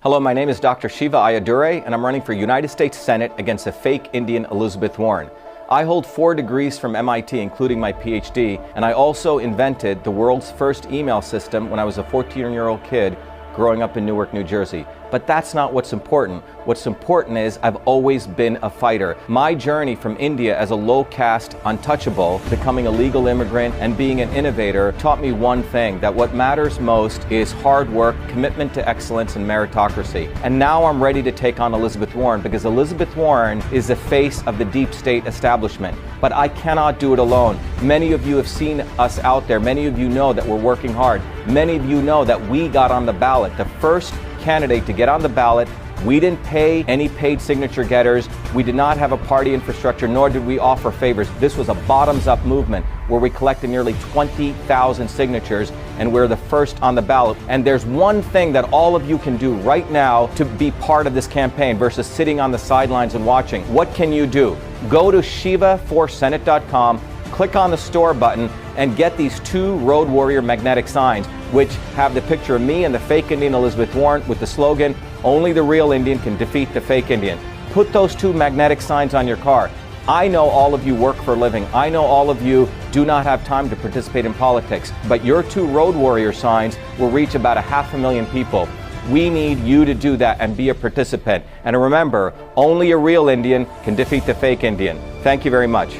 Hello, my name is Dr. Shiva and I'm running for United States Senate against a fake Indian Elizabeth Warren. I hold 4 degrees from MIT, including my PhD, and I also invented the world's first email system when I was a 14-year-old kid growing up in Newark, New Jersey. But that's not what's important. What's important is I've always been a fighter. My journey from India as a low-caste untouchable, becoming a legal immigrant and being an innovator taught me one thing, that what matters most is hard work, commitment to excellence, and meritocracy. And now I'm ready to take on Elizabeth Warren because Elizabeth Warren is the face of the deep state establishment. But I cannot do it alone. Many of you have seen us out there. Many of you know that we're working hard. Many of you know that we got on the ballot. The first candidate to get on the ballot. We didn't pay any paid signature getters. We did not have a party infrastructure, nor did we offer favors. This was a bottoms-up movement where we collected nearly 20,000 signatures, and we're the first on the ballot. And there's one thing that all of you can do right now to be part of this campaign versus sitting on the sidelines and watching. What can you do? Go to shiva4senate.com, click on the store button, and get these 2 Road Warrior magnetic signs, which have the picture of me and the fake Indian Elizabeth Warren with the slogan, "Only the real Indian can defeat the fake Indian." Put those 2 magnetic signs on your car. I know all of you work for a living. I know all of you do not have time to participate in politics, but your 2 Road Warrior signs will reach about 500,000 people. We need you to do that and be a participant. And remember, only a real Indian can defeat the fake Indian. Thank you very much.